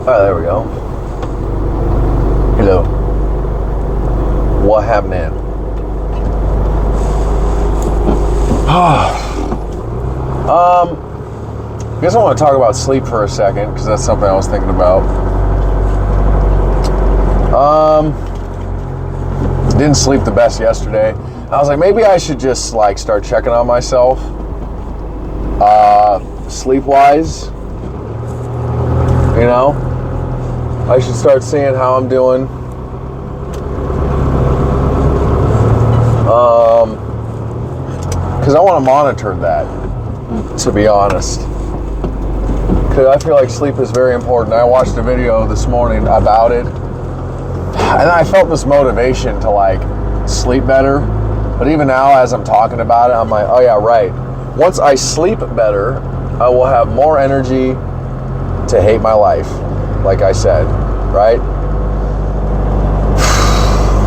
Oh, there we go. Hello. What happening? I guess I want to talk about sleep for a second because that's something I was thinking about. Didn't sleep the best yesterday. I was like, maybe I should just like start checking on myself, sleep-wise. You know, I should start seeing how I'm doing. Because I want to monitor that, to be honest. Because I feel like sleep is very important. I watched a video this morning about it, and I felt this motivation to like sleep better. But even now, as I'm talking about it, I'm like, oh yeah, right. Once I sleep better, I will have more energy to hate my life, like I said, right?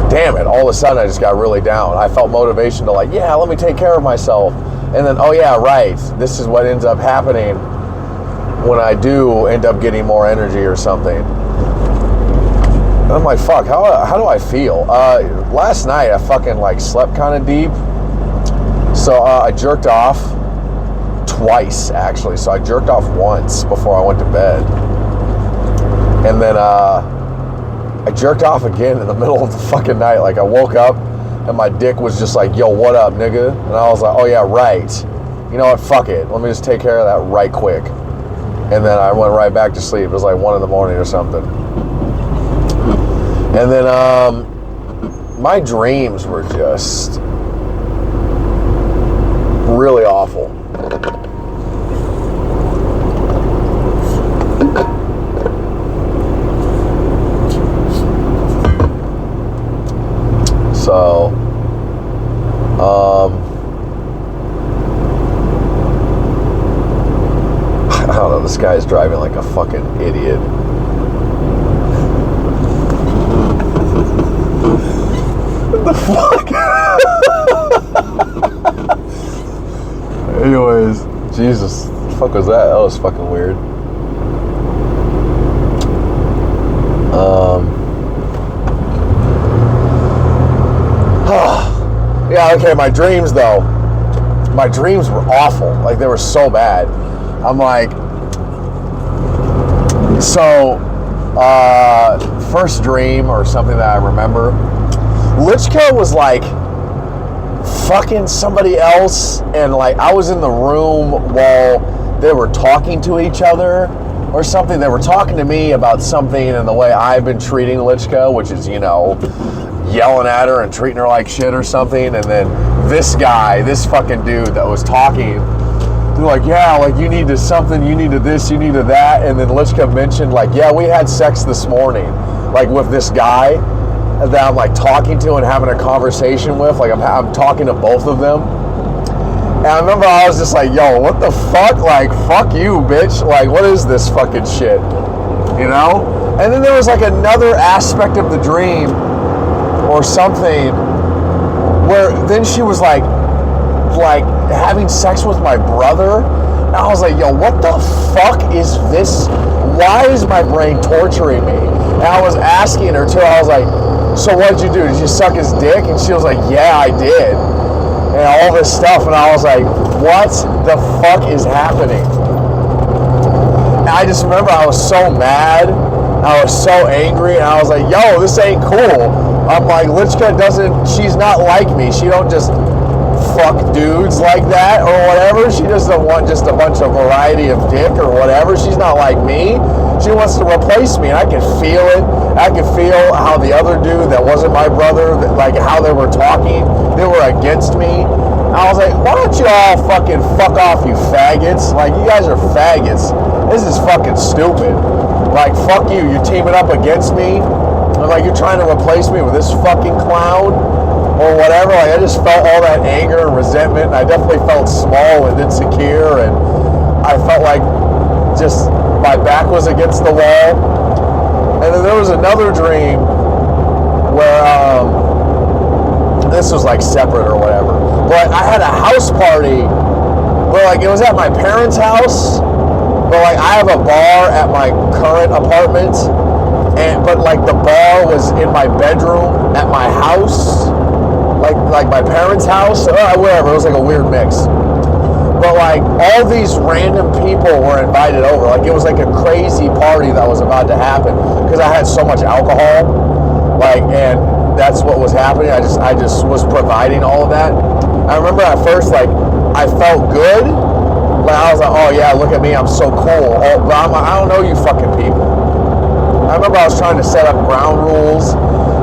Damn it, all of a sudden I just got really down. I felt motivation to like, yeah, let me take care of myself. And then, oh yeah, right, this is what ends up happening when I do end up getting more energy or something. And I'm like, fuck, how do I feel? Last night I fucking like slept kind of deep. So I jerked off twice, actually. So I jerked off once before I went to bed. And then I jerked off again in the middle of the fucking night. Like I woke up and my dick was just like, yo, what up, nigga? And I was like, oh yeah, right. You know what, fuck it. Let me just take care of that right quick. And then I went right back to sleep. It was like 1 a.m. or something. And then my dreams were just really awful. So, I don't know, this guy's driving like a fucking idiot. What the fuck? Anyways, Jesus, what the fuck was that? That was fucking weird. Yeah, okay, my dreams though. My dreams were awful. Like, they were so bad. I'm like, so, first dream or something that I remember, Lichka was like fucking somebody else, and like I was in the room while they were talking to each other or something. They were talking to me about something and the way I've been treating Lichka, which is, you know, yelling at her and treating her like shit or something. And then this guy, this fucking dude that was talking, they're like, yeah, like you needed something, you needed this, you needed that. And then Lichka mentioned like, yeah, we had sex this morning, like with this guy that I'm like talking to and having a conversation with. Like I'm talking to both of them. And I remember I was just like, yo, what the fuck? Like, fuck you, bitch. Like, what is this fucking shit? You know? And then there was like another aspect of the dream or something where then she was like having sex with my brother. And I was like, yo, what the fuck is this? Why is my brain torturing me? And I was asking her too. I was like, so what'd you do? Did you suck his dick? And she was like, yeah, I did. And all this stuff. And I was like, what the fuck is happening? And I just remember I was so mad. I was so angry. And I was like, yo, this ain't cool. I'm like, Lichka she's not like me. She don't just fuck dudes like that or whatever. She doesn't want just a bunch of variety of dick or whatever. She's not like me. She wants to replace me, and I can feel it. I can feel how the other dude that wasn't my brother, like how they were talking, they were against me. I was like, why don't you all fucking fuck off, you faggots? Like, you guys are faggots. This is fucking stupid. Like, fuck you. You're teaming up against me. And like, you're trying to replace me with this fucking clown or whatever. Like, I just felt all that anger and resentment, and I definitely felt small and insecure, and I felt like just my back was against the wall. And then there was another dream where this was like separate or whatever, but I had a house party where like it was at my parents' house, But like I have a bar at my current apartment, but like the bar was in my bedroom at my house, like my parents' house, whatever. It was like a weird mix. But like all these random people were invited over. Like it was like a crazy party that was about to happen because I had so much alcohol. Like, and that's what was happening. I just was providing all of that. I remember at first, like, I felt good. Like I was like, oh yeah, look at me, I'm so cool. But I'm like, I don't know you fucking people. I remember I was trying to set up ground rules.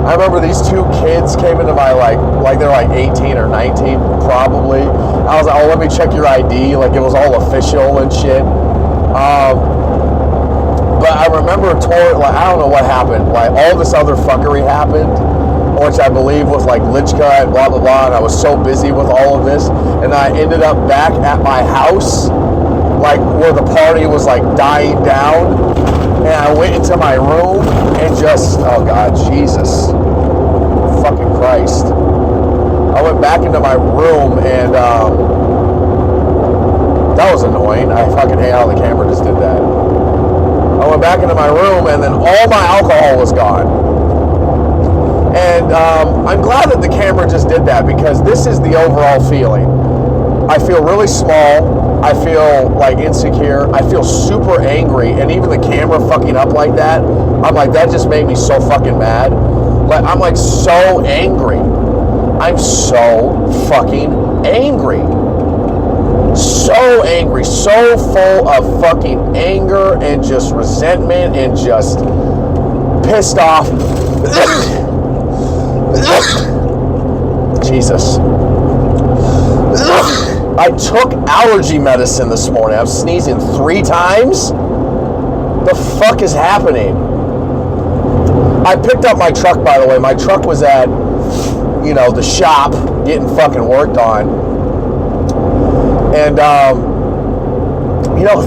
I remember these two kids came into my like they're like 18 or 19 probably. I was like, oh, let me check your ID. Like it was all official and shit. But I remember like I don't know what happened. Like all this other fuckery happened, which I believe was like Lichka and blah blah blah. And I was so busy with all of this, and I ended up back at my house, like where the party was like dying down. And I went into my room and just, oh God, Jesus, fucking Christ. I went back into my room and that was annoying. I fucking hate how the camera just did that. I went back into my room and then all my alcohol was gone. And I'm glad that the camera just did that because this is the overall feeling. I feel really small. I feel like insecure. I feel super angry, and even the camera fucking up like that, I'm like, that just made me so fucking mad. Like I'm like so angry. I'm so fucking angry. So angry, so full of fucking anger and just resentment and just pissed off. Jesus. I took allergy medicine this morning. I'm sneezing 3 times. The fuck is happening? I picked up my truck, by the way. My truck was at, the shop getting fucking worked on. And,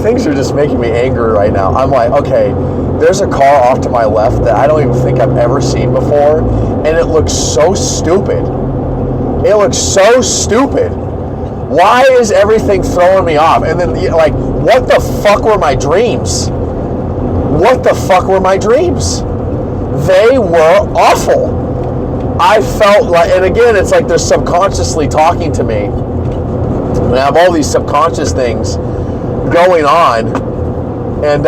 things are just making me angry right now. I'm like, okay, there's a car off to my left that I don't even think I've ever seen before. And it looks so stupid. It looks so stupid. Why is everything throwing me off? And then, like, what the fuck were my dreams? What the fuck were my dreams? They were awful. I felt like, and again, it's like they're subconsciously talking to me. And I have all these subconscious things going on. And,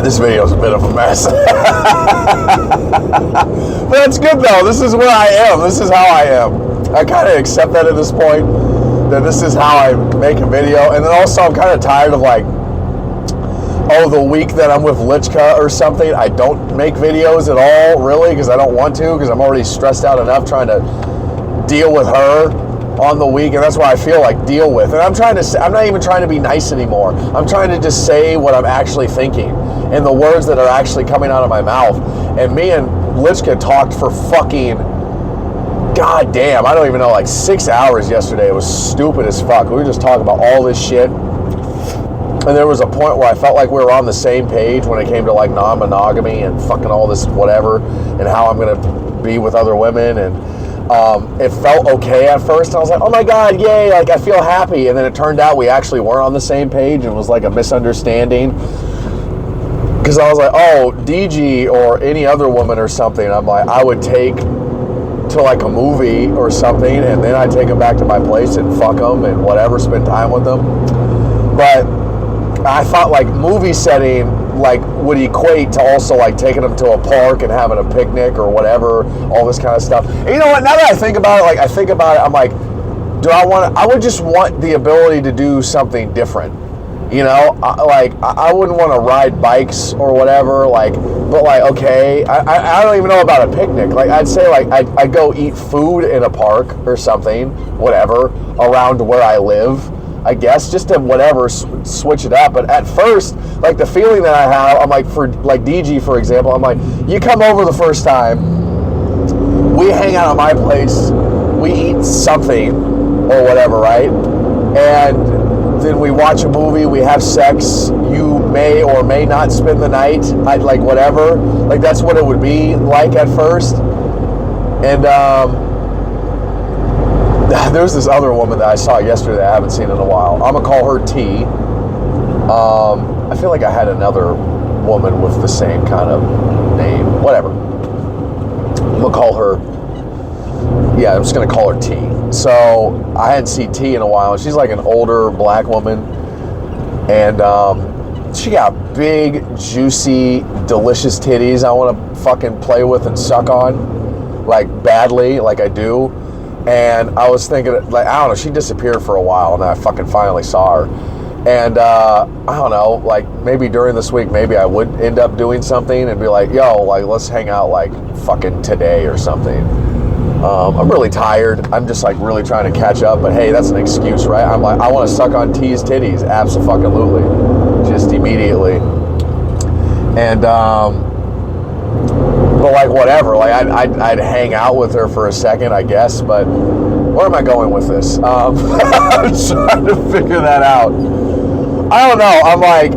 this video is a bit of a mess. But that's good though. This is where I am. This is how I am. I kind of accept that at this point, that this is how I make a video. And then also I'm kind of tired of like, the week that I'm with Lichka or something, I don't make videos at all, really, because I don't want to, because I'm already stressed out enough trying to deal with her on the week, and that's what I feel like deal with. And I'm not even trying to be nice anymore. I'm trying to just say what I'm actually thinking and the words that are actually coming out of my mouth. And me and Lichka talked for fucking, goddamn, I don't even know, like 6 hours yesterday. It was stupid as fuck. We were just talking about all this shit. And there was a point where I felt like we were on the same page when it came to like non-monogamy and fucking all this whatever and how I'm going to be with other women. And it felt okay at first. And I was like, oh my God, yay, like I feel happy. And then it turned out we actually weren't on the same page and it was like a misunderstanding. Because I was like, oh, DG or any other woman or something, I'm like, I would take to like a movie or something and then I'd take them back to my place and fuck them and whatever, spend time with them. But I thought like movie setting like would equate to also like taking them to a park and having a picnic or whatever, all this kind of stuff. And you know what, now that I think about it, I'm like, I would just want the ability to do something different. I wouldn't want to ride bikes or whatever, but okay, I don't even know about a picnic. Like, I'd say, I'd go eat food in a park or something, whatever, around where I live, I guess, just to whatever, switch it up. But at first, like, the feeling that I have, I'm like, for, like, DG, for example, I'm like, you come over the first time, we hang out at my place, we eat something or whatever, right? And then we watch a movie, we have sex, you may or may not spend the night, like whatever, like that's what it would be like at first. And there's this other woman that I saw yesterday that I haven't seen in a while. I'm gonna call her T. I feel like I had another woman with the same kind of name. Whatever. I'm gonna call her. Yeah, I'm just gonna call her T. So I hadn't seen T in a while. She's like an older black woman, and she got big, juicy, delicious titties I want to fucking play with and suck on, like badly, like I do. And I was thinking, like, I don't know, she disappeared for a while, and then I fucking finally saw her. And I don't know, like maybe during this week, maybe I would end up doing something and be like, yo, like let's hang out like fucking today or something. I'm really tired. I'm just like really trying to catch up, but hey, that's an excuse, right? I'm like, I want to suck on T's titties, absolutely, just immediately. And but like whatever, like I'd hang out with her for a second, I guess. But where am I going with this? I'm trying to figure that out. I don't know. I'm like,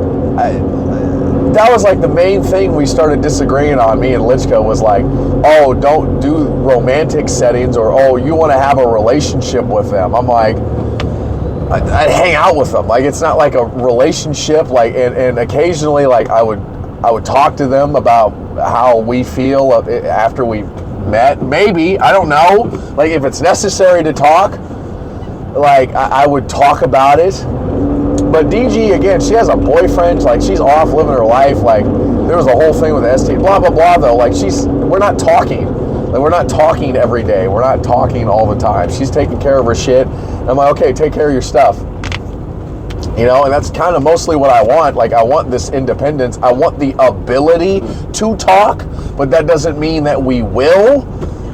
that was like the main thing we started disagreeing on. Me and Lichka was like, oh, don't do romantic settings, or oh, you want to have a relationship with them. I'm like, I'd hang out with them. Like it's not like a relationship. Like and occasionally, like I would talk to them about how we feel after we met. Maybe, I don't know. Like if it's necessary to talk, like I would talk about it. But DG, again, she has a boyfriend. Like she's off living her life. Like there was a whole thing with the ST. Blah blah blah. Though, like we're not talking. Like we're not talking every day. We're not talking all the time. She's taking care of her shit. And I'm like, okay, take care of your stuff. You know, and that's kind of mostly what I want. Like I want this independence. I want the ability to talk, but that doesn't mean that we will.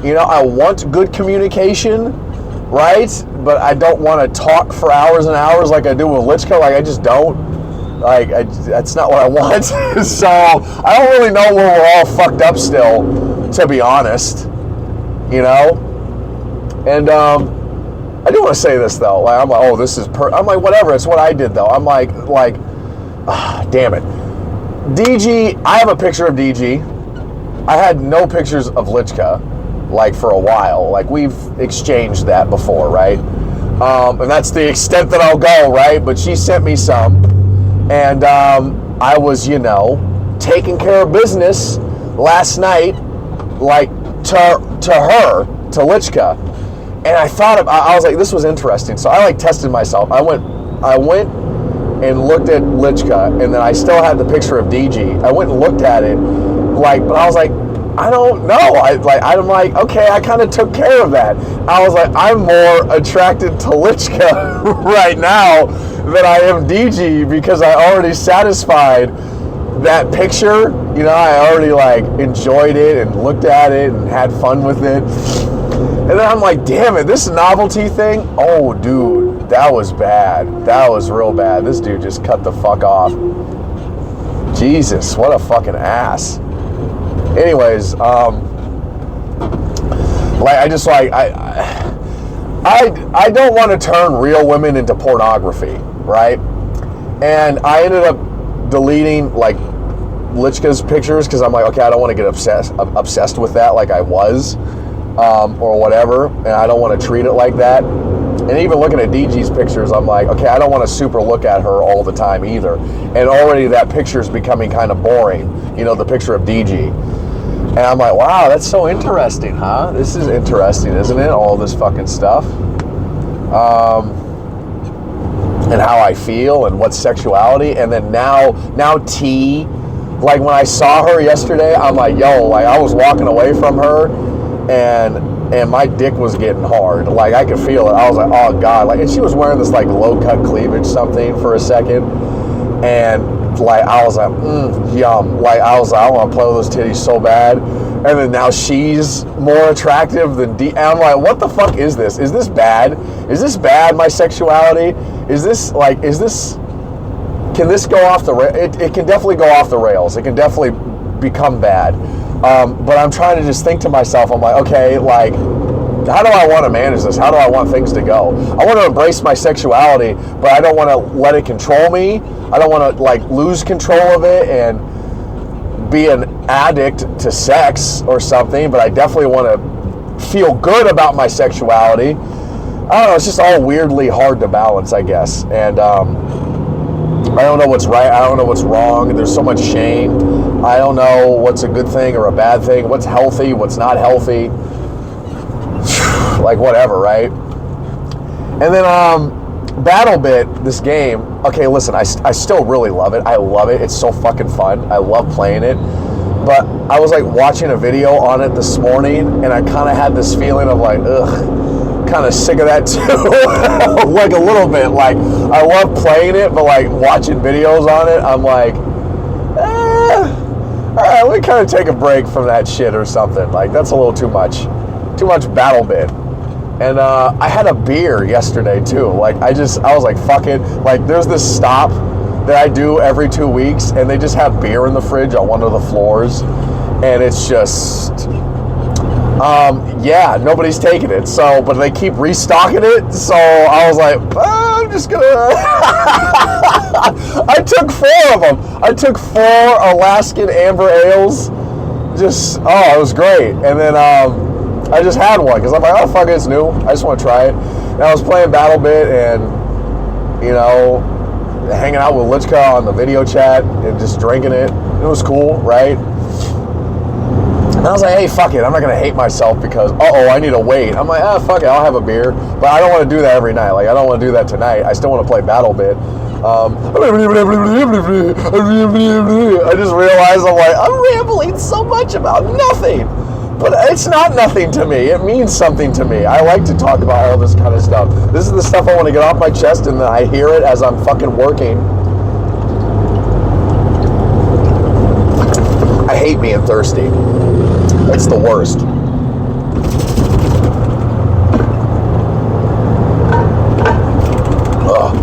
You know, I want good communication, right? But I don't want to talk for hours and hours like I do with Lichka. Like I just don't. Like that's not what I want. So I don't really know where we're all fucked up still, to be honest. You know, and I do want to say this though. Like I'm like, oh, this is I'm like, whatever. It's what I did though. I'm like, damn it. DG. I have a picture of DG. I had no pictures of Lichka. Like for a while, like we've exchanged that before, right? And that's the extent that I'll go, right? But she sent me some, and I was, you know, taking care of business last night, like to her, to Lichka, and I thought I was like, this was interesting. So I like tested myself. I went and looked at Lichka, and then I still had the picture of DG. I went and looked at it, like, but I was like, I don't know. I'm like, okay, I kind of took care of that. I was like, I'm more attracted to Lichka right now than I am DG because I already satisfied that picture. You know, I already like enjoyed it and looked at it and had fun with it. And then I'm like, damn it, this novelty thing. Oh, dude, that was bad. That was real bad. This dude just cut the fuck off. Jesus, what a fucking ass. Anyways, like I just like I don't want to turn real women into pornography, right? And I ended up deleting like Lichka's pictures because I'm like, okay, I don't want to get obsessed with that like I was, or whatever, and I don't want to treat it like that. And even looking at DG's pictures, I'm like, okay, I don't want to super look at her all the time either. And already that picture is becoming kind of boring, you know, the picture of DG. And I'm like, wow, that's so interesting, huh? This is interesting, isn't it? All this fucking stuff. And how I feel and what sexuality. And then now T, like when I saw her yesterday, I'm like, yo, like I was walking away from her and my dick was getting hard. Like I could feel it. I was like, oh God. Like, and she was wearing this like low cut cleavage something for a second. And like I was like, yum. Like I was like, I want to play with those titties so bad. And then now she's more attractive than D. And I'm like, what the fuck is this? Is this bad? Is this bad? My sexuality? Is this? Can this go off the rails? It can definitely go off the rails. It can definitely become bad. But I'm trying to just think to myself. I'm like, okay, like, how do I want to manage this? How do I want things to go? I want to embrace my sexuality, but I don't want to let it control me. I don't want to like lose control of it and be an addict to sex or something, but I definitely want to feel good about my sexuality. I don't know, it's just all weirdly hard to balance, I guess. And I don't know what's right, I don't know what's wrong. There's so much shame. I don't know what's a good thing or a bad thing, what's healthy, what's not healthy. Like, whatever, right? And then BattleBit, this game, okay, listen, I still really love it. I love it. It's so fucking fun. I love playing it. But I was like watching a video on it this morning, and I kind of had this feeling of like, ugh, kind of sick of that too. Like a little bit. Like, I love playing it, but like watching videos on it, I'm like, all right, let me kind of take a break from that shit or something. Like, that's a little too much. Too much BattleBit. And I had a beer yesterday too. Like, I was like, fuck it. Like, there's this stop that I do every 2 weeks, and they just have beer in the fridge on one of the floors, and it's just, yeah, nobody's taking it. So, but they keep restocking it. So I was like, I'm just gonna. I took 4 of them. I took 4 Alaskan Amber Ales. Just, it was great. And then I just had one because I'm like, oh fuck it, it's new. I just want to try it. And I was playing BattleBit and, you know, hanging out with Lichka on the video chat and just drinking it. It was cool, right? And I was like, hey, fuck it. I'm not going to hate myself because, I need to wait. I'm like, fuck it. I'll have a beer. But I don't want to do that every night. Like, I don't want to do that tonight. I still want to play BattleBit. I just realized I'm rambling so much about nothing. But it's not nothing to me. It means something to me. I like to talk about all this kind of stuff. This is the stuff I want to get off my chest, and then I hear it as I'm fucking working. I hate being thirsty. It's the worst. Ugh.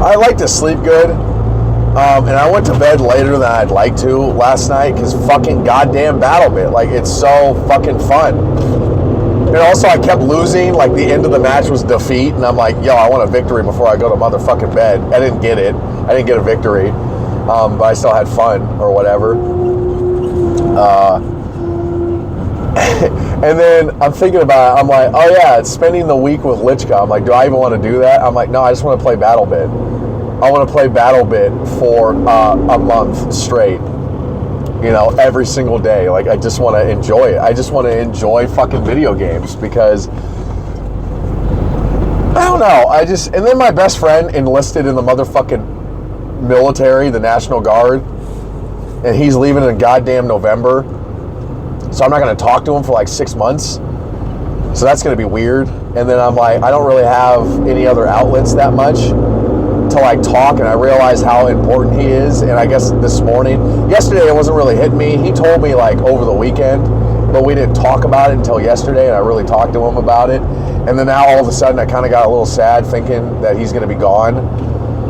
I like to sleep good. And I went to bed later than I'd like to last night because fucking goddamn BattleBit. Like, it's so fucking fun. And also, I kept losing. Like, the end of the match was defeat. And I'm like, yo, I want a victory before I go to motherfucking bed. I didn't get it. I didn't get a victory. But I still had fun or whatever. And then I'm thinking about it. I'm like, oh yeah, it's spending the week with Lichka. I'm like, do I even want to do that? I'm like, no, I just want to play BattleBit. I want to play BattleBit for a month straight, you know, every single day. Like, I just want to enjoy it. I just want to enjoy fucking video games because, I don't know, and then my best friend enlisted in the motherfucking military, the National Guard, and he's leaving in goddamn November, so I'm not going to talk to him for like 6 months, so that's going to be weird. And then I'm like, I don't really have any other outlets that much to like talk, and I realize how important he is. And I guess yesterday it wasn't really hitting me. He told me like over the weekend, but we didn't talk about it until yesterday, and I really talked to him about it. And then now all of a sudden I kind of got a little sad thinking that he's going to be gone,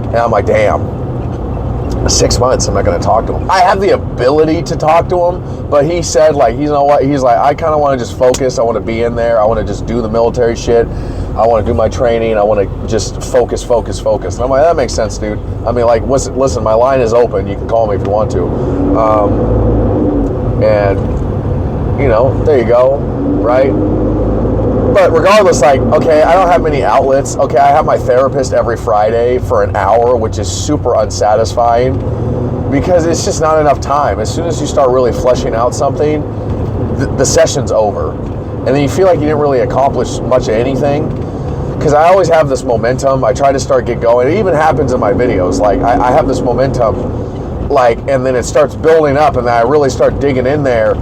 and I'm like, damn, 6 months I'm not going to talk to him. I have the ability to talk to him, but he said, like, you know what, he's like, I kind of want to just focus. I want to be in there. I want to just do the military shit. I want to do my training. I want to just focus. And I'm like, that makes sense, dude. I mean, like, listen, my line is open. You can call me if you want to. And, you know, there you go, right? But regardless, like, okay, I don't have many outlets. Okay, I have my therapist every Friday for an hour, which is super unsatisfying because it's just not enough time. As soon as you start really fleshing out something, the session's over. And then you feel like you didn't really accomplish much of anything. Because I always have this momentum. I try to get going. It even happens in my videos. Like, I have this momentum, like, and then it starts building up, and then I really start digging in there.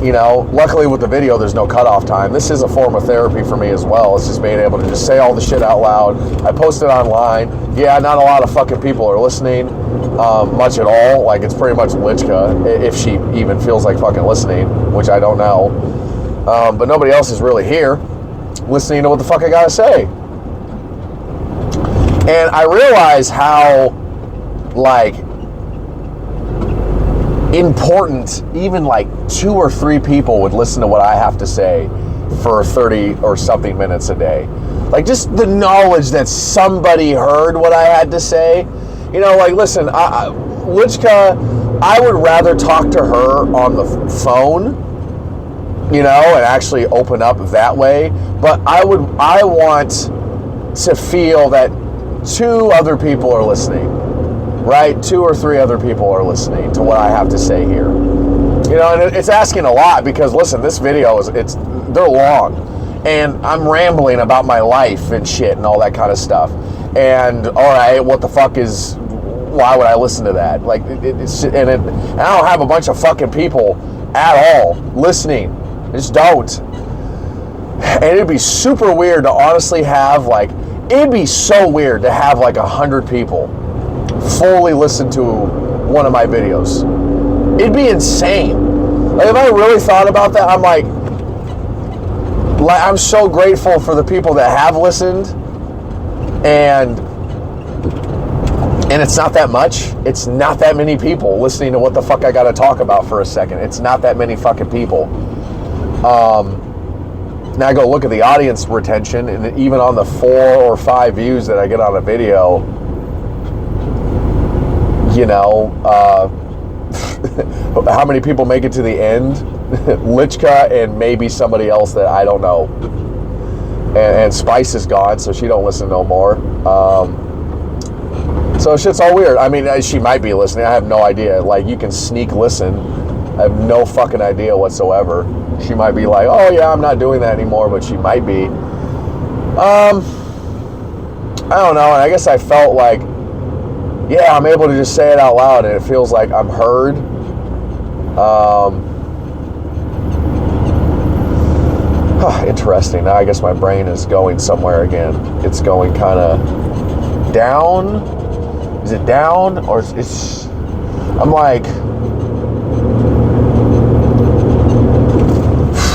You know, luckily with the video, there's no cutoff time. This is a form of therapy for me as well. It's just being able to just say all the shit out loud. I post it online. Yeah, not a lot of fucking people are listening, much at all. Like, it's pretty much Lichka, if she even feels like fucking listening, which I don't know. But nobody else is really here listening to what the fuck I gotta say. And I realize how, like, important even like 2 or 3 people would listen to what I have to say for 30 or something minutes a day. Like, just the knowledge that somebody heard what I had to say. You know, like, listen, Lichka, I would rather talk to her on the phone and actually open up that way. But I want to feel that 2 other people are listening, right? 2 or 3 other people are listening to what I have to say here. And it's asking a lot because, listen, this video they're long, and I'm rambling about my life and shit and all that kind of stuff. And all right, what the fuck is? Why would I listen to that? Like, I don't have a bunch of fucking people at all listening. I just don't. And it'd be super weird to honestly have it'd be so weird to have 100 people fully listen to one of my videos. It'd be insane. If I really thought about that, I'm so grateful for the people that have listened, and it's not that much. It's not that many people listening to what the fuck I got to talk about for a second. It's not that many fucking people. Now I go look at the audience retention, and even on the 4 or 5 views that I get on a video, how many people make it to the end? Lichka and maybe somebody else that I don't know. And Spice is gone, so she don't listen no more. So shit's all weird. I mean, she might be listening. I have no idea. You can sneak listen. I have no fucking idea whatsoever. She might be like, oh yeah, I'm not doing that anymore, but she might be. I don't know, and I guess I felt like, yeah, I'm able to just say it out loud, and it feels like I'm heard. Interesting. Now I guess my brain is going somewhere again. It's going kind of down. Is it down? Or it's... I'm like...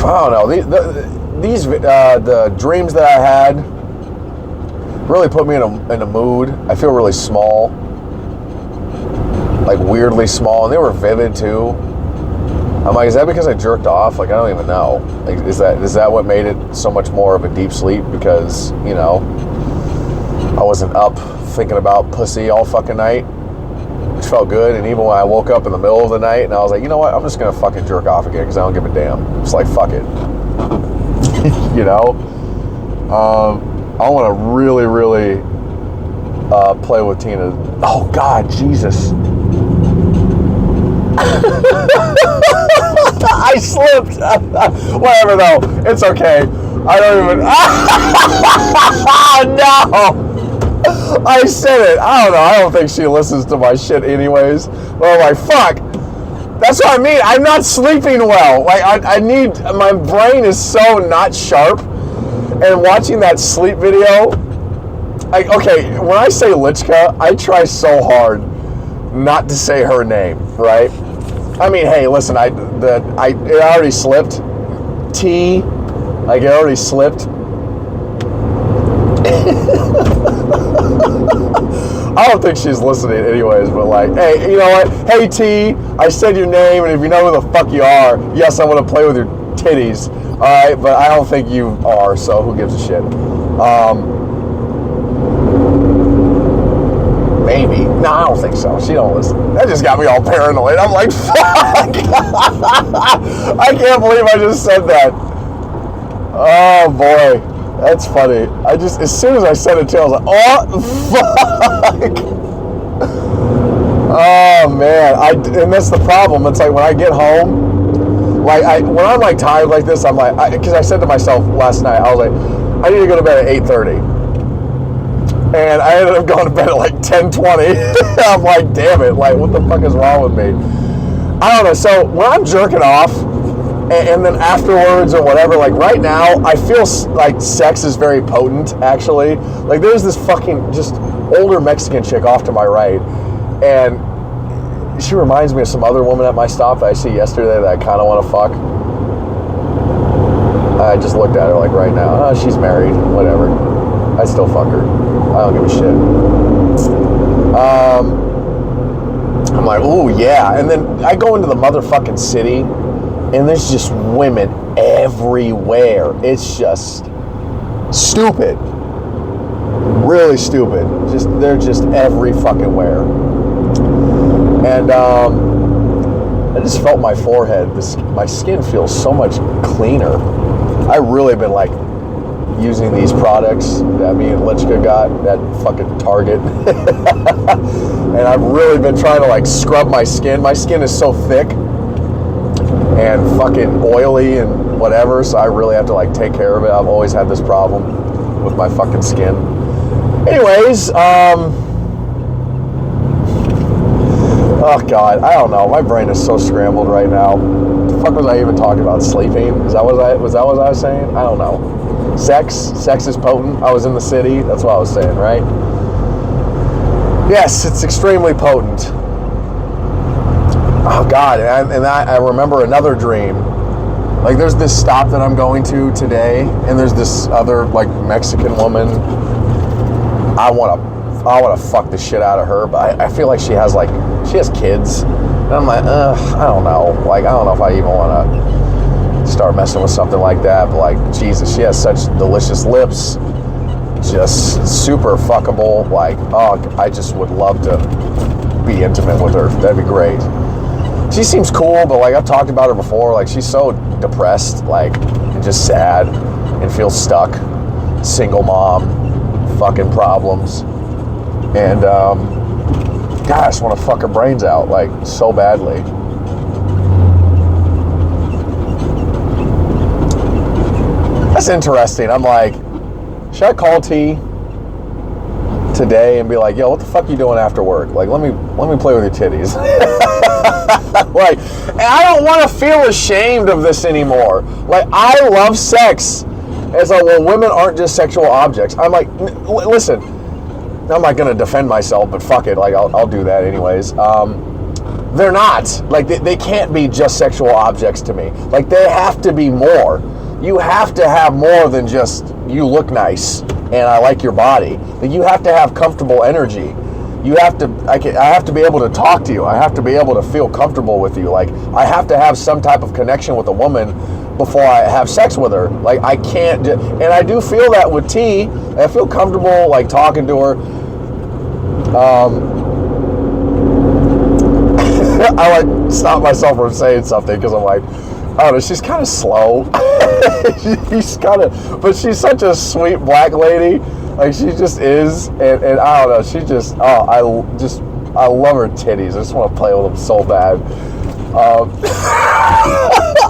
I don't know. The dreams that I had really put me in a mood. I feel really small. Weirdly small. And they were vivid, too. I'm like, is that because I jerked off? I don't even know. Is that what made it so much more of a deep sleep? Because, I wasn't up thinking about pussy all fucking night, which felt good. And even when I woke up in the middle of the night and I was like, you know what? I'm just going to fucking jerk off again because I don't give a damn. It's fuck it. I want to really, really play with Tina. Oh, God, Jesus. I slipped. Whatever, though. It's okay. I don't even... No! I said it. I don't know. I don't think she listens to my shit anyways. But I'm like, fuck. That's what I mean. I'm not sleeping well. I need... My brain is so not sharp. And watching that sleep video... okay, when I say Lichka, I try so hard not to say her name, right? I mean, hey, listen, it already slipped. It already slipped. I don't think she's listening anyways, but hey, you know what? Hey, T, I said your name, and if you know who the fuck you are, yes, I want to play with your titties, all right? But I don't think you are, so who gives a shit? Maybe. No, I don't think so. She don't listen. That just got me all paranoid. I'm like, fuck! I can't believe I just said that. Oh, boy. That's funny. As soon as I said it to her, I was like, oh, fuck! Oh, man. And that's the problem. It's when I get home, when I'm tired like this, I'm because I said to myself last night, I was like, I need to go to bed at 8:30. And I ended up going to bed at 10:20. I'm like, damn it, what the fuck is wrong with me? I don't know. So when I'm jerking off, and then afterwards or whatever, right now, I feel like sex is very potent, actually. There's this fucking just older Mexican chick off to my right, and she reminds me of some other woman at my stop that I see yesterday that I kind of want to fuck. I just looked at her right now. Oh, she's married, whatever. I still fuck her. I don't give a shit. I'm like, ooh, yeah. And then I go into the motherfucking city, and there's just women everywhere. It's just stupid. Really stupid. They're just every fucking where. And I just felt my forehead. My skin feels so much cleaner. I really been like using these products that me and Lichka got at fucking Target. And I've really been trying to like scrub my skin. My skin is so thick and fucking oily and whatever, so I really have to like take care of it. I've always had this problem with my fucking skin. Anyways, oh God, I don't know. My brain is so scrambled right now. What the fuck was I even talking about? Sleeping? Was that what I was saying? I don't know. Sex is potent. I was in the city. That's what I was saying, right? Yes, it's extremely potent. Oh God, and I remember another dream. Like there's this stop that I'm going to today, and there's this other like Mexican woman. I want to fuck the shit out of her, but I feel like she has kids, and I'm like, I don't know. Like I don't know if I even want to start messing with something like that. But like Jesus, she has such delicious lips, just super fuckable. Like I just would love to be intimate with her. That'd be great. She seems cool, but like I've talked about her before. Like she's so depressed, like and just sad, and feels stuck. Single mom, fucking problems. And God, I just want to fuck her brains out, like, so badly. That's interesting. I'm like, should I call T today and be like, yo, what the fuck are you doing after work? Like, let me play with your titties. Like, and I don't want to feel ashamed of this anymore. Like, I love sex. It's like, well, women aren't just sexual objects. I'm like, listen, I'm not going to defend myself, but fuck it. Like, I'll do that anyways. They're not. Like, they can't be just sexual objects to me. Like, they have to be more. You have to have more than just, you look nice and I like your body. Like, you have to have comfortable energy. You have to, I have to be able to talk to you. I have to be able to feel comfortable with you. Like, I have to have some type of connection with a woman before I have sex with her. Like, I can't, and I do feel that with T. I feel comfortable, like, talking to her. I, like, stop myself from saying something because I'm like, I don't know, she's kind of slow. But she's such a sweet black lady. Like, she just is, and I don't know, she just, I love her titties. I just want to play with them so bad.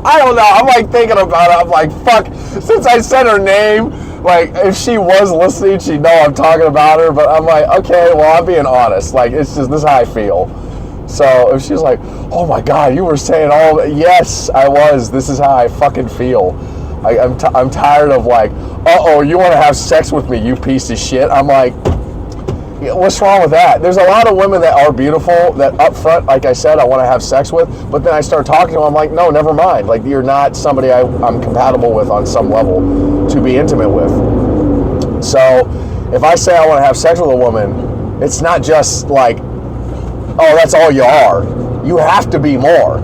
I don't know, I'm like thinking about it, I'm like, fuck, since I said her name, like, if she was listening, she'd know I'm talking about her, but I'm like, okay, well, I'm being honest, like, it's just, this is how I feel. So, if she's like, oh my God, you were saying all that, yes, I was, this is how I fucking feel. I'm tired of like, you want to have sex with me, you piece of shit. I'm like, what's wrong with that? There's a lot of women that are beautiful that up front, like I said, I want to have sex with, but then I start talking to them, I'm like, no, never mind. Like, you're not somebody I'm compatible with on some level to be intimate with. So if I say I want to have sex with a woman, it's not just like, oh, that's all you are. You have to be more.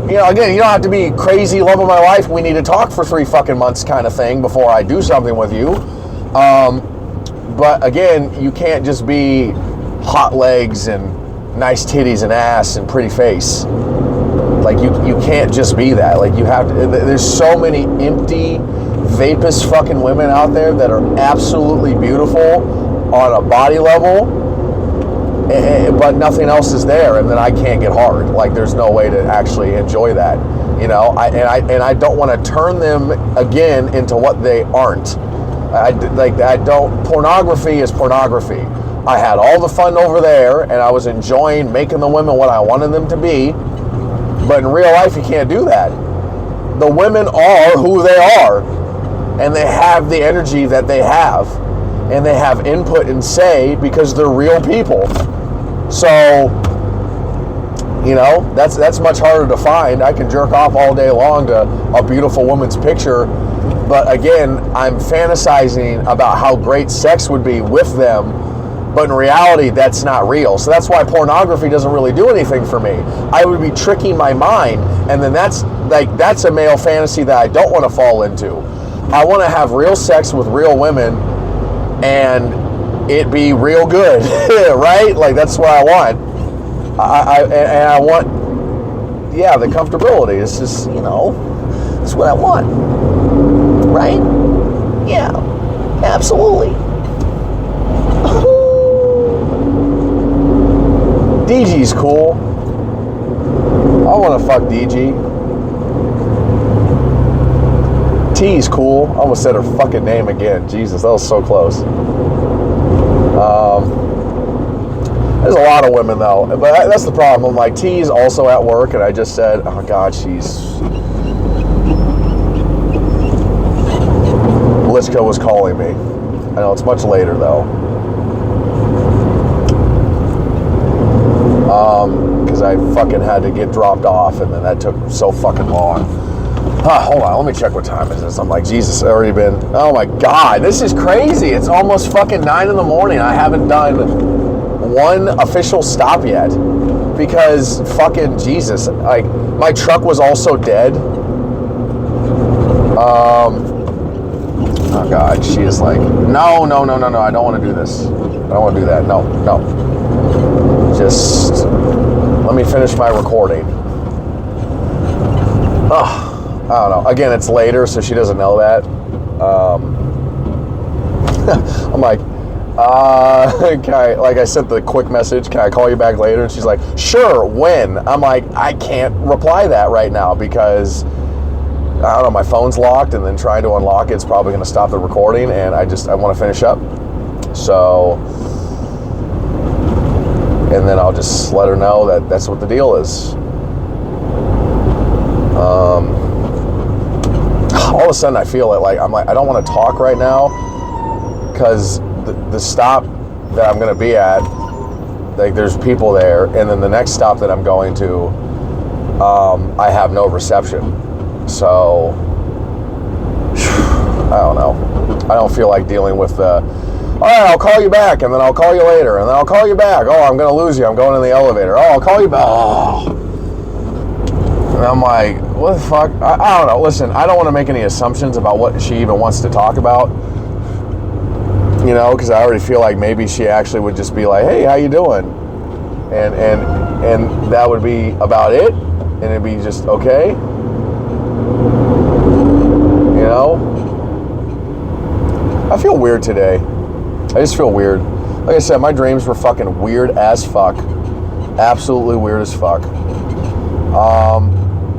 You know, again, you don't have to be crazy, love of my life, we need to talk for 3 fucking months kind of thing before I do something with you. But again, you can't just be hot legs and nice titties and ass and pretty face. Like, you can't just be that. Like, you have to, there's so many empty, vapous fucking women out there that are absolutely beautiful on a body level, but nothing else is there, and then I can't get hard. Like, there's no way to actually enjoy that, you know. I don't want to turn them again into what they aren't. Pornography is pornography. I had all the fun over there, and I was enjoying making the women what I wanted them to be. But in real life, you can't do that. The women are who they are, and they have the energy that they have, and they have input and say because they're real people. So, you know, that's much harder to find. I can jerk off all day long to a beautiful woman's picture, but again, I'm fantasizing about how great sex would be with them, but in reality, that's not real. So that's why pornography doesn't really do anything for me. I would be tricking my mind, and then that's a male fantasy that I don't want to fall into. I want to have real sex with real women, and it be real good, right? Like, that's what I want. I want, yeah, the comfortability. It's just, you know, it's what I want. Right? Yeah, absolutely. DG's cool. I want to fuck DG. T's cool. I almost said her fucking name again. Jesus, that was so close. There's a lot of women though, but that's the problem. I'm like, T's also at work, and I just said, oh God, Lichka was calling me. I know it's much later though. Because I fucking had to get dropped off, and then that took so fucking long. Hold on, let me check what time it is. I'm like, Jesus, it's already been, oh my God, this is crazy. It's almost fucking 9 in the morning. I haven't done one official stop yet because fucking Jesus, like, my truck was also dead. Oh God, she is like, no, I don't want to do this. I don't want to do that. No. Just let me finish my recording. I don't know. Again, it's later, so she doesn't know that. I'm like, like I sent the quick message, can I call you back later? And she's like, sure, when? I'm like, I can't reply that right now because, I don't know, my phone's locked, and then trying to unlock it's probably going to stop the recording, and I want to finish up. So, and then I'll just let her know that that's what the deal is. All of a sudden I feel it, like, I'm like, I don't want to talk right now because the stop that I'm going to be at, like, there's people there, and then the next stop that I'm going to, I have no reception. So, I don't know. I don't feel like dealing with the, all right, I'll call you back, and then I'll call you later, and then I'll call you back. Oh, I'm going to lose you. I'm going in the elevator. Oh, I'll call you back. Oh. And I'm like, what the fuck? I don't know. Listen, I don't want to make any assumptions about what she even wants to talk about. You know, because I already feel like maybe she actually would just be like, hey, how you doing? And that would be about it. And it'd be just okay. You know? I feel weird today. I just feel weird. Like I said, my dreams were fucking weird as fuck. Absolutely weird as fuck.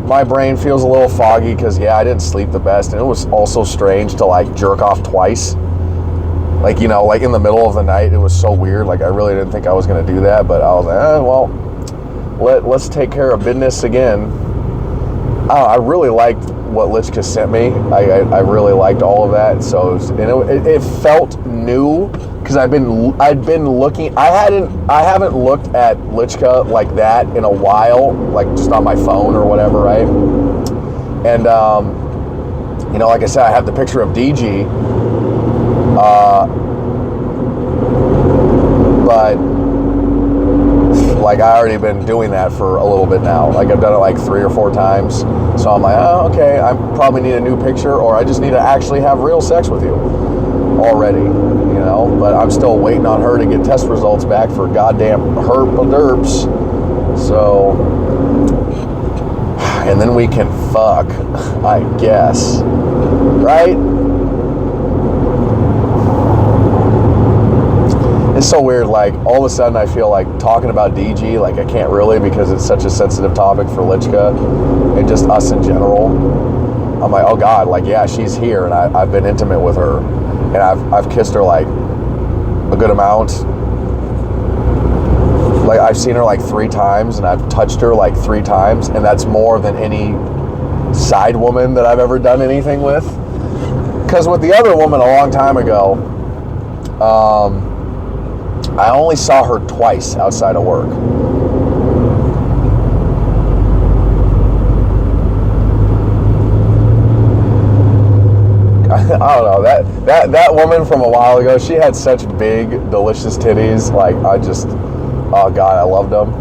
My brain feels a little foggy because, yeah, I didn't sleep the best. And it was also strange to, like, jerk off twice. Like, you know, like in the middle of the night. It was so weird. Like, I really didn't think I was going to do that. But I was like, well, let's take care of business again. I really liked what Lichka sent me. I really liked all of that. So it felt new because I'd been looking. I haven't looked at Lichka like that in a while, like just on my phone or whatever, right? And you know, like I said, I have the picture of DG, but like I already been doing that for a little bit now. Like I've done it like 3 or 4 times. So I'm like, oh, okay, I probably need a new picture, or I just need to actually have real sex with you already, you know. But I'm still waiting on her to get test results back for goddamn herp derps. So, and then we can fuck, I guess, right? It's so weird, like, all of a sudden I feel like talking about DG, like I can't really because it's such a sensitive topic for Lichka and just us in general. I'm like, oh God, like, yeah, she's here, and I've been intimate with her, and I've kissed her, like, a good amount. Like, I've seen her, like, 3 times, and I've touched her, like, 3 times, and that's more than any side woman that I've ever done anything with. Because with the other woman a long time ago, I only saw her twice outside of work. I don't know, that woman from a while ago, she had such big, delicious titties. Like, oh God, I loved them.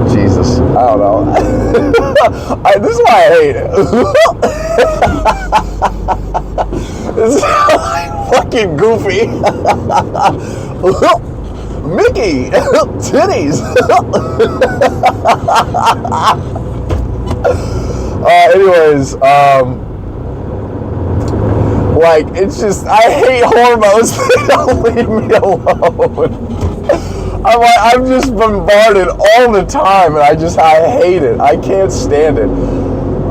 Jesus, I don't know. This is why I hate it. This is fucking goofy. Mickey, titties. Anyways, like, it's just, I hate hormones. They don't leave me alone. I'm just bombarded all the time, and I hate it. I can't stand it.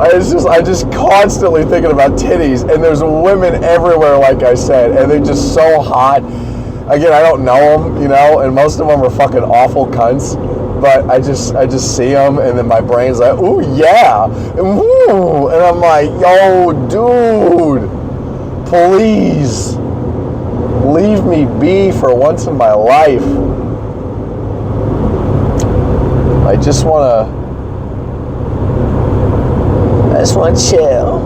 I just constantly thinking about titties, and there's women everywhere, like I said, and they're just so hot. Again, I don't know them, you know, and most of them are fucking awful cunts, but I just see them, and then my brain's like, ooh, yeah, ooh, and I'm like, yo, dude, please, leave me be for once in my life. I just want to chill.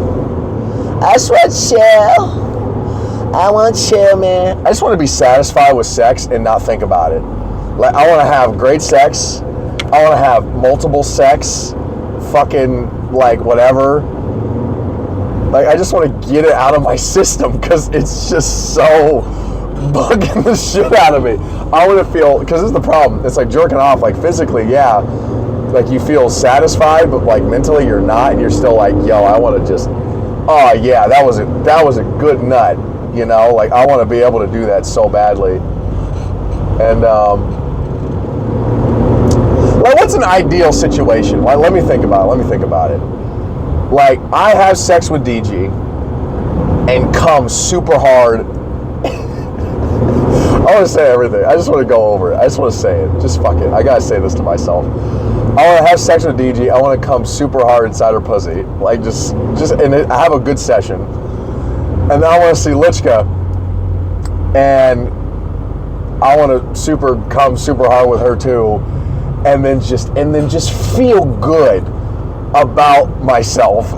I want to chill, man. I just want to be satisfied with sex and not think about it. Like, I want to have great sex. I want to have multiple sex. Fucking, like, whatever. Like, I just want to get it out of my system because it's just so bugging the shit out of me. I want to feel, because this is the problem. It's like jerking off, like, physically, yeah. Like, you feel satisfied, but, like, mentally you're not, and you're still like, yo, I want to just, oh, yeah, that was a good nut, you know? Like, I want to be able to do that so badly. And, like, what's an ideal situation? Like, let me think about it. Like, I have sex with DG and come super hard. I want to say everything. I just want to go over it. I just want to say it. Just fuck it. I got to say this to myself. I want to have sex with DG. I want to come super hard inside her pussy. Like, just and I have a good session. And then I want to see Lichka. And I want to come super hard with her too. And then just feel good about myself.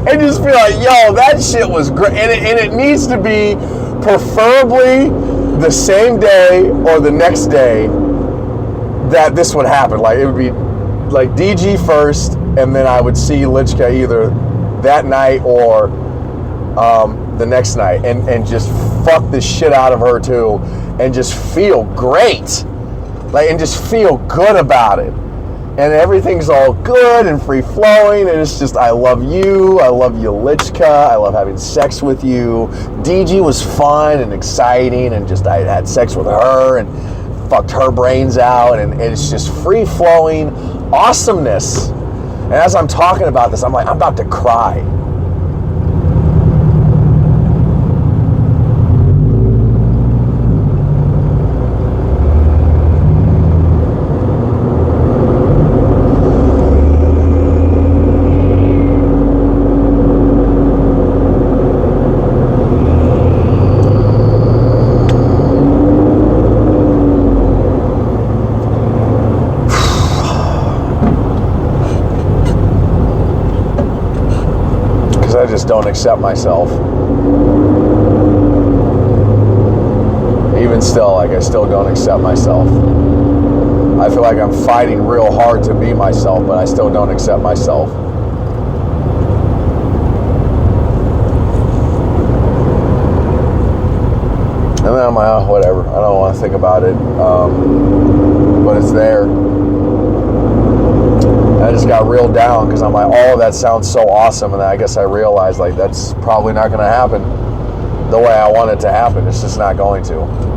And just feel like, yo, that shit was great. And it needs to be preferably the same day or the next day that this would happen. Like, it would be like DG first, and then I would see Lichka either that night or the next night, and just fuck the shit out of her too, and just feel great, like, and just feel good about it, and everything's all good and free flowing, and it's just, I love you, Lichka, I love having sex with you. DG was fun and exciting, and just I had sex with her and fucked her brains out, and it's just free flowing awesomeness. And as I'm talking about this, I'm like, I'm about to cry. I just don't accept myself. Even still, like, I still don't accept myself. I feel like I'm fighting real hard to be myself, but I still don't accept myself. And then I'm like, oh, whatever. I don't want to think about it. But it's there. I just got real down because I'm like, oh, that sounds so awesome. And then I guess I realized, like, that's probably not going to happen the way I want it to happen. It's just not going to.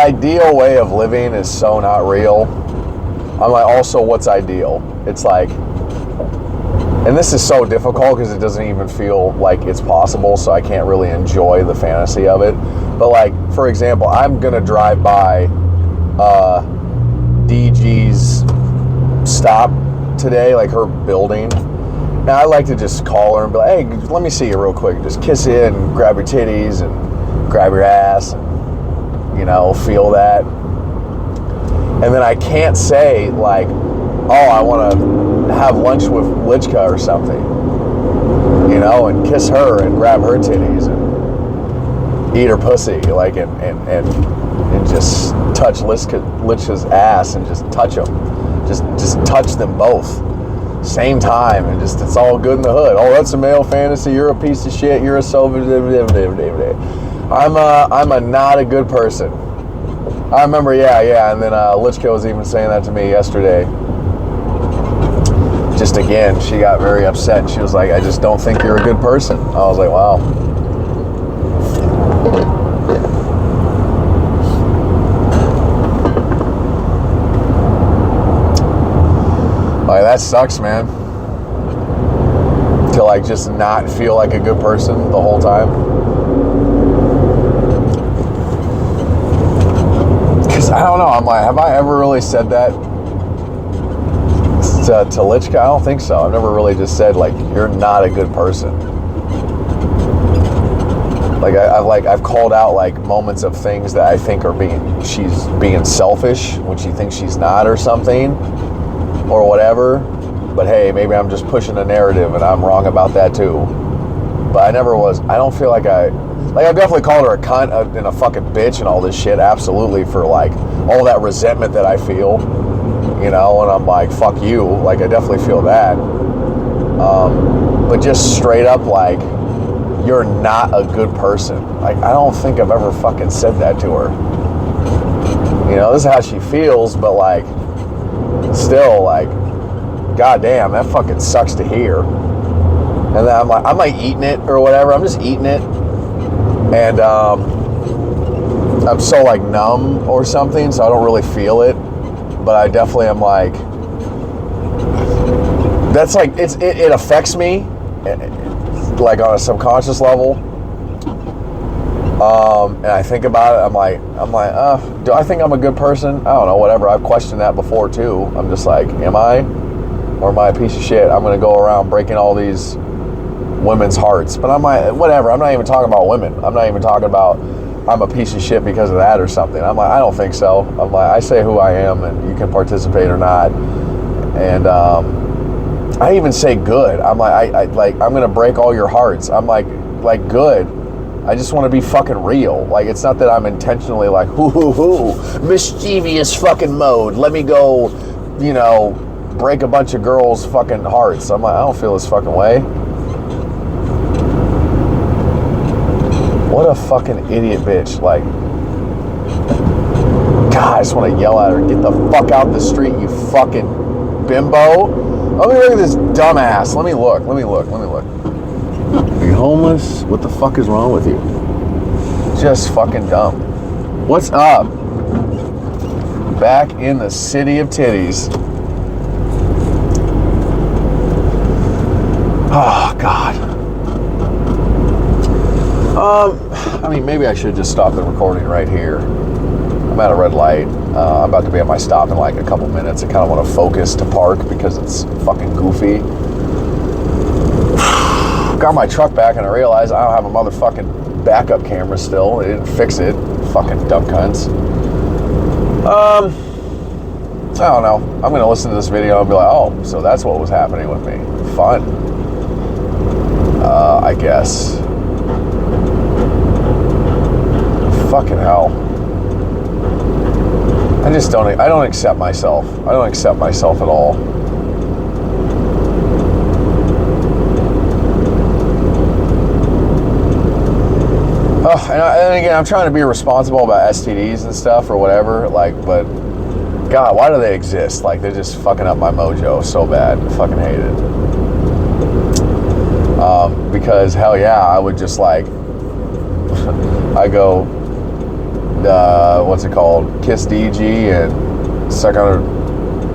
ideal way of living is so not real. I'm like, also, what's ideal? It's like, and this is so difficult because it doesn't even feel like it's possible, so I can't really enjoy the fantasy of it. But like, for example, I'm gonna drive by DG's stop today, like her building. Now I like to just call her and be like, hey, let me see you real quick. Just kiss it and grab your titties and grab your ass and, you know, feel that. And then I can't say like, oh, I want to have lunch with Lichka or something, you know, and kiss her and grab her titties and eat her pussy, like, and just touch Lichka's ass and just touch them, just touch them both, same time, and just it's all good in the hood. Oh, that's a male fantasy. You're a piece of shit. You're a I'm a not a good person. I remember, yeah, and then Lichka was even saying that to me yesterday. Just again, she got very upset, and she was like, I just don't think you're a good person. I was like, wow. Like, that sucks, man. To like just not feel like a good person the whole time. I don't know. I'm like, have I ever really said that to Lichka? I don't think so. I've never really just said like, you're not a good person. Like I've called out like moments of things that I think are she's being selfish when she thinks she's not or something or whatever. But hey, maybe I'm just pushing a narrative and I'm wrong about that too. But I never was. I don't feel like I've definitely called her a cunt and a fucking bitch and all this shit, absolutely, for like all that resentment that I feel, you know, and I'm like, fuck you, like I definitely feel that. But just straight up like, you're not a good person. Like, I don't think I've ever fucking said that to her. You know, this is how she feels, but like, still like, goddamn, that fucking sucks to hear. And then I'm like eating it or whatever, I'm just eating it. And I'm so like numb or something, so I don't really feel it. But I definitely am like, that's like, it affects me, like on a subconscious level. And I think about it, I'm like, do I think I'm a good person? I don't know, whatever. I've questioned that before too. I'm just like, am I? Or am I a piece of shit? I'm gonna go around breaking all these women's hearts. But I'm like, whatever. I'm not even talking about women. I'm not even talking about I'm a piece of shit because of that or something. I'm like, I don't think so. I'm like, I say who I am and you can participate or not. And I even say good. I'm like, I'm gonna break all your hearts. I'm like good. I just want to be fucking real. Like, it's not that I'm intentionally like, mischievous fucking mode. Let me go, you know, break a bunch of girls' fucking hearts. I'm like, I don't feel this fucking way. What a fucking idiot bitch. Like, God, I just want to yell at her. Get the fuck out the street, you fucking bimbo. Let me look at this dumbass. Let me look. Are you homeless? What the fuck is wrong with you? Just fucking dumb. What's up? Back in the city of titties. Oh, God. I mean, maybe I should just stop the recording right here. I'm at a red light. I'm about to be at my stop in like a couple minutes. I kind of want to focus to park because it's fucking goofy. Got my truck back and I realized I don't have a motherfucking backup camera still. They didn't fix it. Fucking dumb cunts. I don't know. I'm going to listen to this video and be like, oh, so that's what was happening with me. Fun. I guess. Fucking hell. I don't accept myself. I don't accept myself at all. And again, I'm trying to be responsible about STDs and stuff or whatever, like, but God, why do they exist? Like, they're just fucking up my mojo so bad. I fucking hate it. Because hell yeah, I would just like, I go, what's it called? Kiss DG and suck on her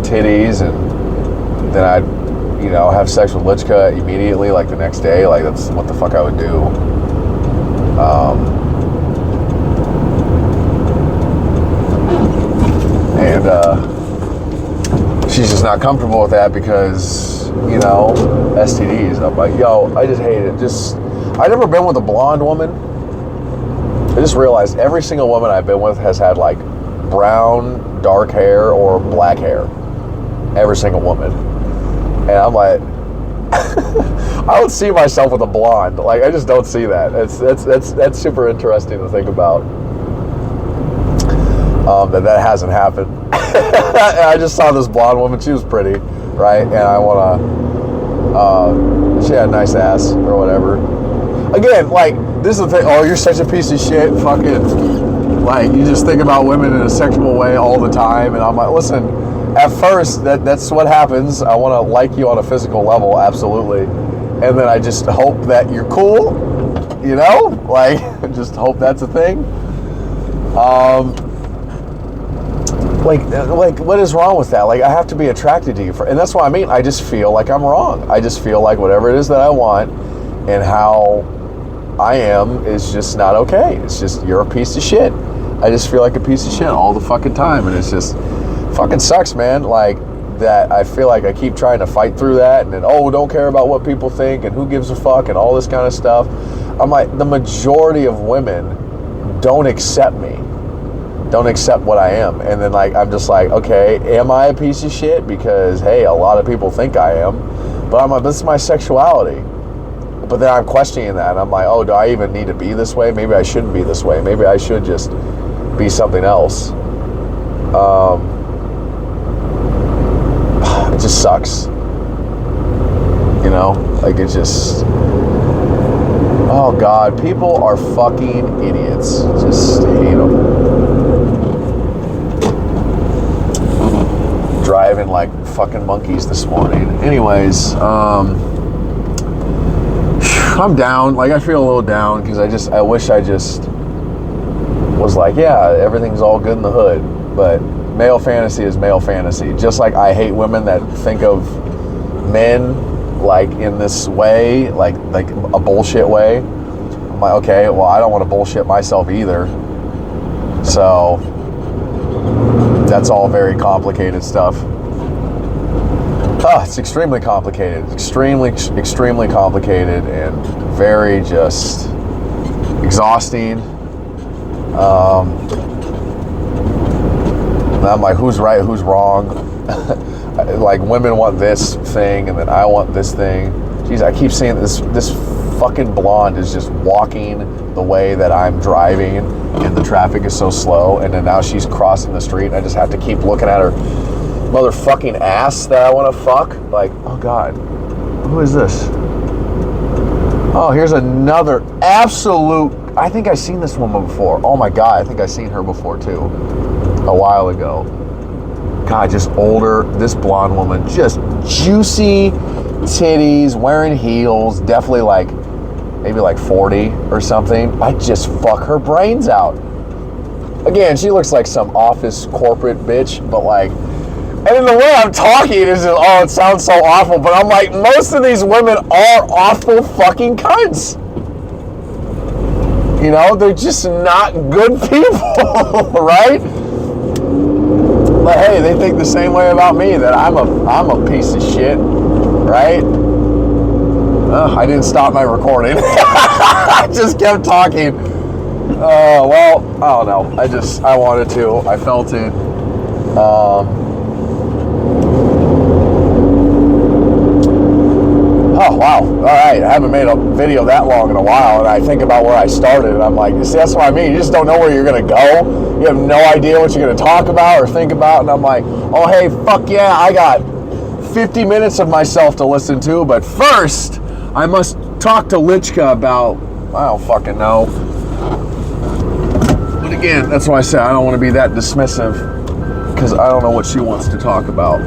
titties, and then I'd, you know, have sex with Lichka immediately, like the next day. Like, that's what the fuck I would do. She's just not comfortable with that because, you know, STDs. I'm like, yo, I just hate it. I've never been with a blonde woman. I just realized every single woman I've been with has had like brown, dark hair or black hair. Every single woman. And I'm like, I don't see myself with a blonde. Like, I just don't see that. That's super interesting to think about. That hasn't happened. I just saw this blonde woman. She was pretty, right? And I want to, she had a nice ass or whatever. Again, like, this is the thing. Oh, you're such a piece of shit. Fucking, like, you just think about women in a sexual way all the time. And I'm like, listen, at first, that's what happens. I want to like you on a physical level, absolutely. And then I just hope that you're cool, you know? Like, just hope that's a thing. Like, what is wrong with that? Like, I have to be attracted to you and that's what I mean. I just feel like I'm wrong. I just feel like whatever it is that I want and how I am is just not okay. It's just, you're a piece of shit. I just feel like a piece of shit all the fucking time, and it's just fucking sucks, man. Like, that I feel like I keep trying to fight through that, and then, oh, don't care about what people think, and who gives a fuck, and all this kind of stuff. I'm like, the majority of women don't accept me. Don't accept what I am. And then, like, I'm just like, okay, am I a piece of shit? Because, hey, a lot of people think I am. But I'm like, this is my sexuality. But then I'm questioning that, and I'm like, oh, do I even need to be this way? Maybe I shouldn't be this way. Maybe I should just be something else. It just sucks. You know? Like, it just... Oh, God. People are fucking idiots. Just hate them. Driving like fucking monkeys this morning. Anyways, I'm down. Like, I feel a little down because I wish I just was like, yeah, everything's all good in the hood. But male fantasy is male fantasy. Just like I hate women that think of men like in this way, like a bullshit way. I'm like, okay, well, I don't want to bullshit myself either. So that's all very complicated stuff. It's extremely complicated. Extremely complicated and very just exhausting. And I'm like, who's right, who's wrong? Like, women want this thing and then I want this thing. Jeez, I keep seeing this fucking blonde is just walking the way that I'm driving and the traffic is so slow, and then now she's crossing the street and I just have to keep looking at her motherfucking ass that I want to fuck. Like, oh God, who is this? Oh, here's another absolute, I think I've seen this woman before. Oh my God, I think I've seen her before too, a while ago. God, just older, this blonde woman, just juicy titties, wearing heels, definitely like, maybe like 40 or something. I just fuck her brains out. Again, she looks like some office corporate bitch, but like, and then the way I'm talking is just, oh, it sounds so awful, but I'm like, most of these women are awful fucking cunts. You know, they're just not good people, right? But hey, they think the same way about me, that I'm a piece of shit, right? I didn't stop my recording. I just kept talking. Well, I don't know. I wanted to. I felt it. Oh, wow. All right. I haven't made a video that long in a while, and I think about where I started, and I'm like, see, that's what I mean. You just don't know where you're going to go. You have no idea what you're going to talk about or think about, and I'm like, oh, hey, fuck yeah, I got 50 minutes of myself to listen to, but first, I must talk to Lichka about, I don't fucking know. But again, that's why I said I don't want to be that dismissive, because I don't know what she wants to talk about.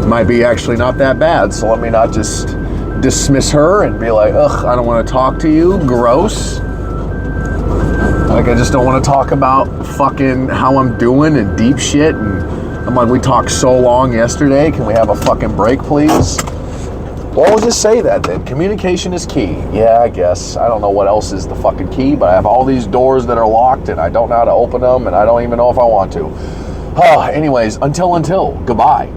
Might be actually not that bad, so let me not just dismiss her and be like, ugh, I don't want to talk to you, gross. Like, I just don't want to talk about fucking how I'm doing and deep shit. And I'm like, we talked so long yesterday. Can we have a fucking break, please? Well, I'll just say that then. Communication is key. Yeah, I guess. I don't know what else is the fucking key, but I have all these doors that are locked and I don't know how to open them and I don't even know if I want to. Anyways, until, goodbye.